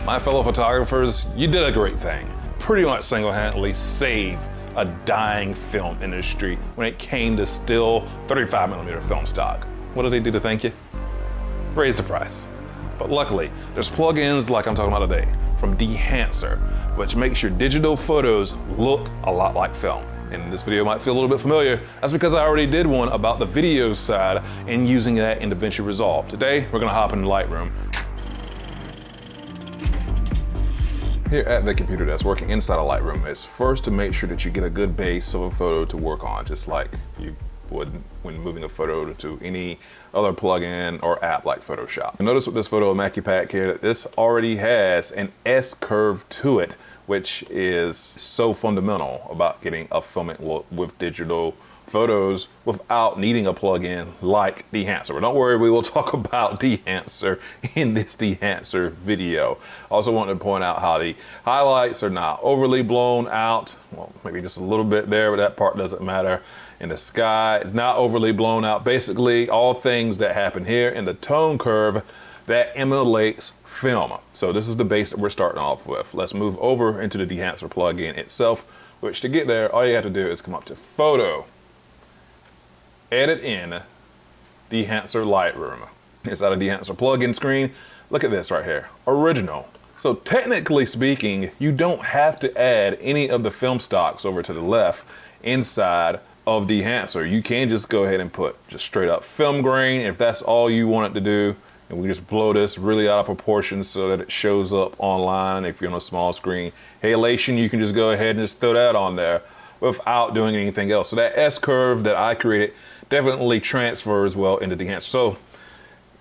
My fellow photographers, you did a great thing. Pretty much single-handedly saved a dying film industry when it came to still 35mm film stock. What did they do to thank you? Raise the price. But luckily, there's plugins like I'm talking about today from Dehancer, which makes your digital photos look a lot like film. And this video might feel a little bit familiar. That's because I already did one about the video side and using that in DaVinci Resolve. Today, we're gonna hop into Lightroom. Here at the computer that's working inside of Lightroom is first to make sure that you get a good base of a photo to work on, just like you would when moving a photo to any other plugin or app like Photoshop. You'll notice with this photo of Mackie Pack here that this already has an S-curve to it, which is so fundamental about getting a filmic look with digital photos without needing a plugin like Dehancer. But don't worry, we will talk about Dehancer in this Dehancer video. Also want to point out how the highlights are not overly blown out. Well, maybe just a little bit there, but that part doesn't matter. In the sky, it's not overly blown out. Basically, all things that happen here in the tone curve that emulates film. So this is the base that we're starting off with. Let's move over into the Dehancer plugin itself, which to get there, all you have to do is come up to Photo, Edit in Dehancer Lightroom. Inside of Dehancer plugin screen, look at this right here, Original. So technically speaking, you don't have to add any of the film stocks over to the left inside of Dehancer. You can just go ahead and put just straight up film grain if that's all you want it to do. And we just blow this really out of proportion so that it shows up online if you're on a small screen. Emulation, you can just go ahead and just throw that on there without doing anything else. So that S-curve that I created definitely transfers well into Dehancer. So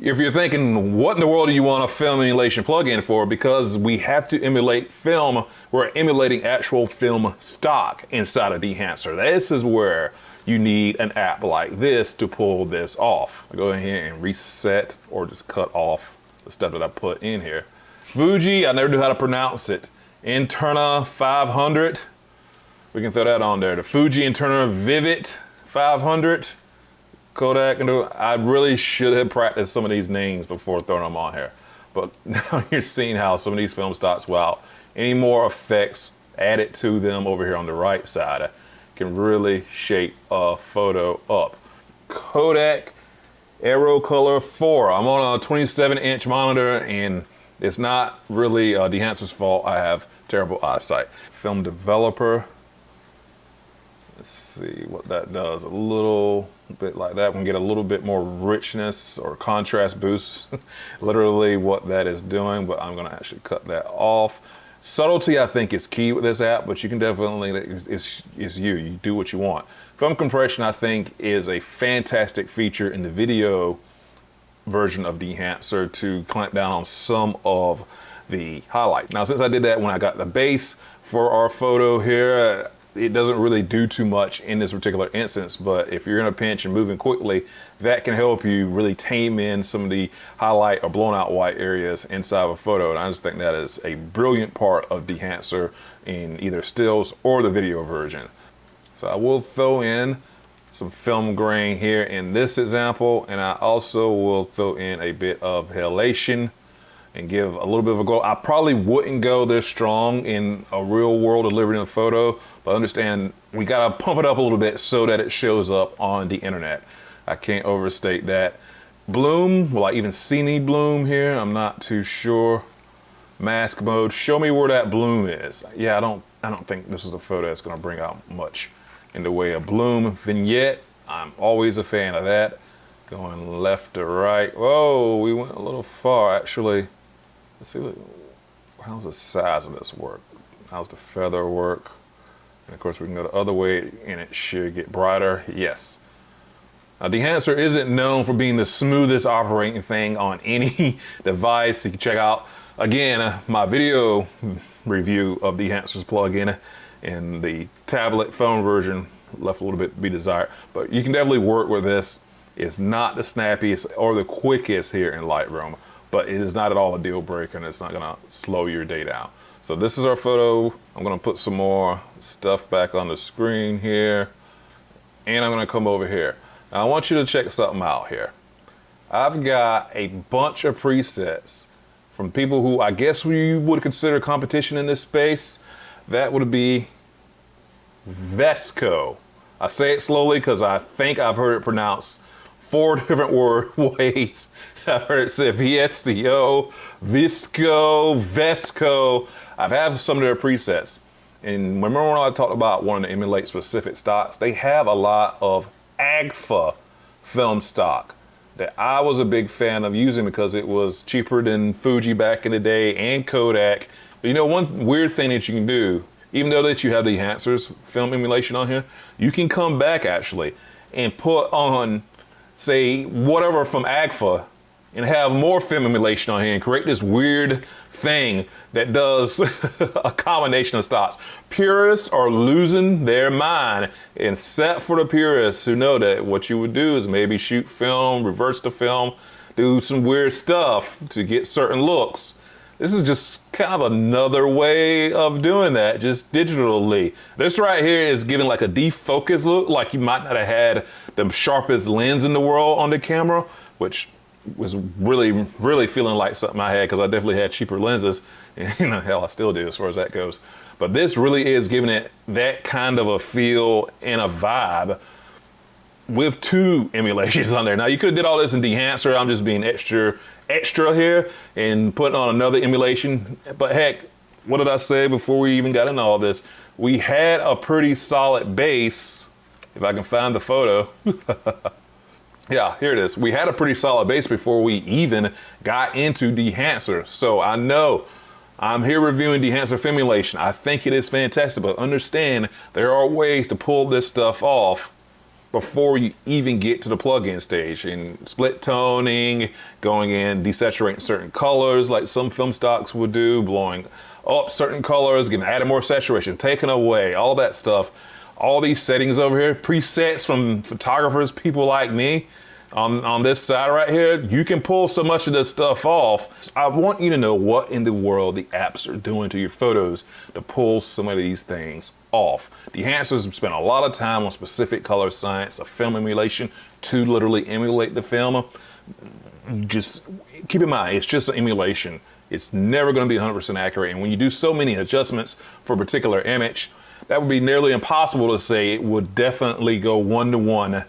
if you're thinking, what in the world do you want a film emulation plugin for? Because we have to emulate film, we're emulating actual film stock inside of Dehancer. This is where you need an app like this to pull this off. I go in here and reset or just cut off the stuff that I put in here. Fuji, I never knew how to pronounce it. Interna 500. We can throw that on there. The Fuji Interna Vivid 500. Kodak, and I really should have practiced some of these names before throwing them on here. But now you're seeing how some of these film stocks, without any more effects added to them over here on the right side, can really shape a photo up. Kodak Aerocolor 4. I'm on a 27-inch monitor, and it's not really Dehancer's fault. I have terrible eyesight. Film developer. Let's see what that does. A little bit like that. We can get a little bit more richness or contrast boost. Literally what that is doing, but I'm gonna actually cut that off. Subtlety, I think, is key with this app, but you can definitely, it's you do what you want. Film compression, I think, is a fantastic feature in the video version of Dehancer to clamp down on some of the highlights. Now, since I did that when I got the base for our photo here, it doesn't really do too much in this particular instance, but if you're in a pinch and moving quickly, that can help you really tame in some of the highlight or blown out white areas inside of a photo. And I just think that is a brilliant part of Dehancer in either stills or the video version. So I will throw in some film grain here in this example, and I also will throw in a bit of halation and give a little bit of a glow. I probably wouldn't go this strong in a real world delivery of a photo, but understand we gotta pump it up a little bit so that it shows up on the internet. I can't overstate that. Bloom, will I even see any bloom here? I'm not too sure. Mask mode, show me where that bloom is. Yeah, I don't think this is a photo that's gonna bring out much in the way of bloom. Vignette, I'm always a fan of that. Going left to right. Whoa, we went a little far actually. Let's see, how's the size of this work? How's the feather work? And of course we can go the other way and it should get brighter, yes. Now Dehancer isn't known for being the smoothest operating thing on any device. You can check out, again, my video review of Dehancer's plugin in the tablet phone version, left a little bit to be desired. But you can definitely work with this. It's not the snappiest or the quickest here in Lightroom, but it is not at all a deal breaker, and it's not gonna slow your day down. So this is our photo. I'm gonna put some more stuff back on the screen here, and I'm gonna come over here. Now I want you to check something out here. I've got a bunch of presets from people who I guess we would consider competition in this space, that would be Vesco. I say it slowly because I think I've heard it pronounced 4 different ways. I've heard it said VSCO, Visco, Vesco. I've had some of their presets. And remember when I talked about wanting to emulate specific stocks? They have a lot of AGFA film stock that I was a big fan of using because it was cheaper than Fuji back in the day and Kodak. But you know, one weird thing that you can do, even though that you have the Dehancer's film emulation on here, you can come back actually and put on, say, whatever from AGFA and have more film emulation on here and create this weird thing that does a combination of stocks. Purists are losing their mind, except for the purists who know that what you would do is maybe shoot film, reverse the film, do some weird stuff to get certain looks. This is just kind of another way of doing that, just digitally. This right here is giving like a defocus look, like you might not have had the sharpest lens in the world on the camera, which was really feeling like something I had because I definitely had cheaper lenses, and you know, hell, I still do as far as that goes. But this really is giving it that kind of a feel and a vibe with 2 emulations on there. Now you could have did all this in Dehancer. I'm just being extra here and putting on another emulation. But heck, what did I say before we even got into all this? We had a pretty solid base. If I can find the photo. Yeah, here it is. We had a pretty solid base before we even got into Dehancer. So I know I'm here reviewing Dehancer Filmulation. I think it is fantastic, but understand there are ways to pull this stuff off before you even get to the plugin stage. And split toning, going in, desaturating certain colors like some film stocks would do, blowing up certain colors, adding more saturation, taking away, all that stuff. All these settings over here, presets from photographers, people like me, on this side right here, you can pull so much of this stuff off. I want you to know what in the world the apps are doing to your photos to pull some of these things off. Dehancer's spent a lot of time on specific color science of film emulation to literally emulate the film. Just keep in mind, it's just an emulation. It's never going to be 100% accurate. And when you do so many adjustments for a particular image, that would be nearly impossible to say it would definitely go 1-to-1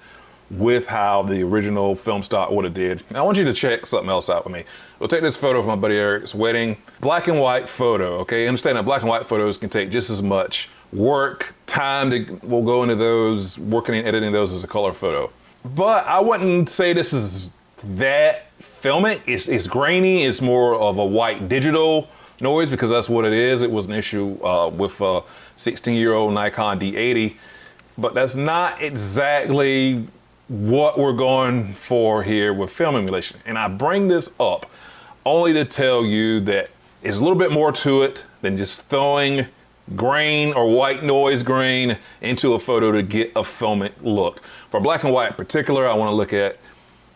with how the original film stock would have did. Now I want you to check something else out with me. We'll take this photo of my buddy Eric's wedding. Black and white photo, okay? Understand that black and white photos can take just as much work, time we'll go into those, working and editing those as a color photo. But I wouldn't say this is that filmic. It's grainy, it's more of a white digital noise because that's what it is. It was an issue with a 16-year-old Nikon D80, but that's not exactly what we're going for here with film emulation. And I bring this up only to tell you that there's a little bit more to it than just throwing grain or white noise grain into a photo to get a filmic look. For black and white in particular, I want to look at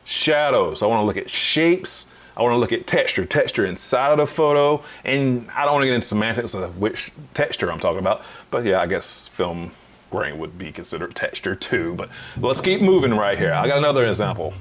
shadows. I want to look at shapes. I want to look at texture inside of the photo, and I don't want to get into semantics of which texture I'm talking about, but yeah, I guess film grain would be considered texture too, but let's keep moving right here. I got another example.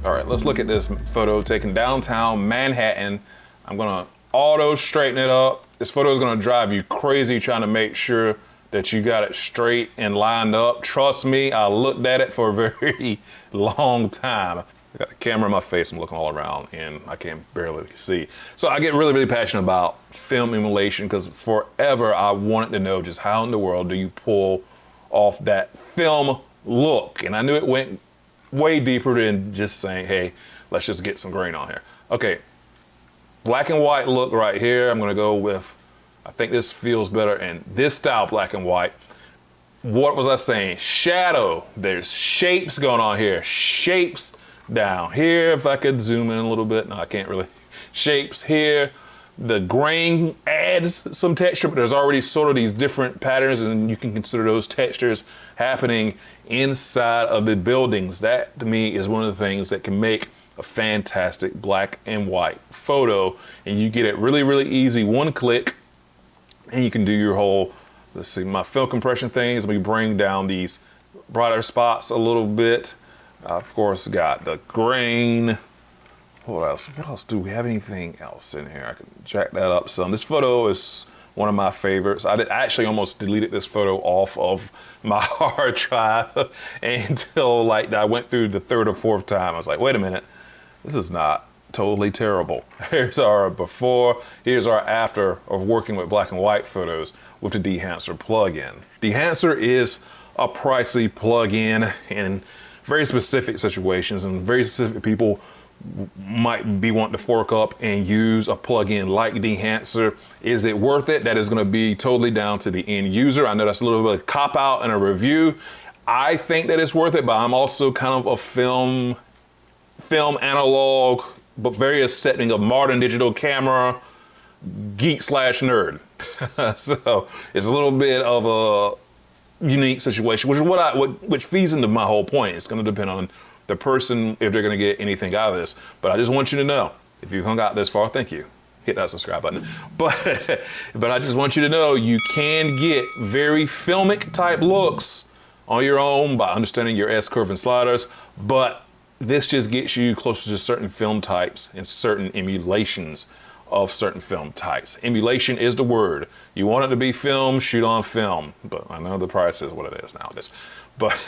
All right, let's look at this photo taken downtown Manhattan. I'm gonna auto straighten it up. This photo is gonna drive you crazy trying to make sure that you got it straight and lined up. Trust me, I looked at it for a very long time. I got the camera in my face, I'm looking all around and I can barely see. So I get really passionate about film emulation because forever I wanted to know just how in the world do you pull off that film look? And I knew it went way deeper than just saying, hey, let's just get some grain on here. Okay, black and white look right here. I'm gonna go with, I think this feels better in this style black and white. What was I saying? Shadow, there's shapes going on here. Shapes down here, if I could zoom in a little bit. No, I can't really. Shapes here. The grain adds some texture, but there's already sort of these different patterns, and you can consider those textures happening inside of the buildings. That, to me, is one of the things that can make a fantastic black and white photo, and you get it really, really easy, one click, and you can do your whole, let's see, my film compression things. Let me bring down these brighter spots a little bit. Of course, got the grain. What else? What else? Do we have anything else in here? I can jack that up some. This photo is one of my favorites. I actually almost deleted this photo off of my hard drive until like I went through the third or fourth time. I was like, wait a minute, this is not totally terrible. Here's our before, here's our after of working with black and white photos with the Dehancer plugin. Dehancer is a pricey plugin in very specific situations, and very specific people might be wanting to fork up and use a plugin like Dehancer. Is it worth it? That is going to be totally down to the end user. I know that's a little bit of a cop out in a review. I think that it's worth it, but I'm also kind of a film analog, but various setting of modern digital camera geek slash nerd. So it's a little bit of a unique situation, which is which feeds into my whole point. It's going to depend on the person if they're going to get anything out of this. But I just want you to know, if you've hung out this far, thank you. Hit that subscribe button. But I just want you to know you can get very filmic type looks on your own by understanding your S-curve and sliders. But this just gets you closer to certain film types and certain emulations of certain film types. Emulation is the word. You want it to be film, shoot on film. But I know the price is what it is nowadays. But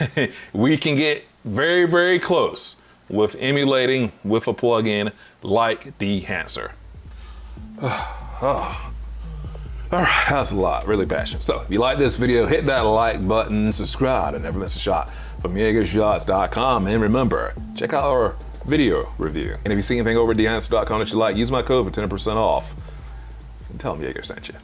we can get very, very close with emulating with a plugin like Dehancer. All right, that's a lot, really passionate. So if you like this video, hit that like button, subscribe, and never miss a shot from YeagerShots.com. And remember, check out our video review. And if you see anything over at Dehancer.com that you like, use my code for 10% off. And tell them Yeager sent you.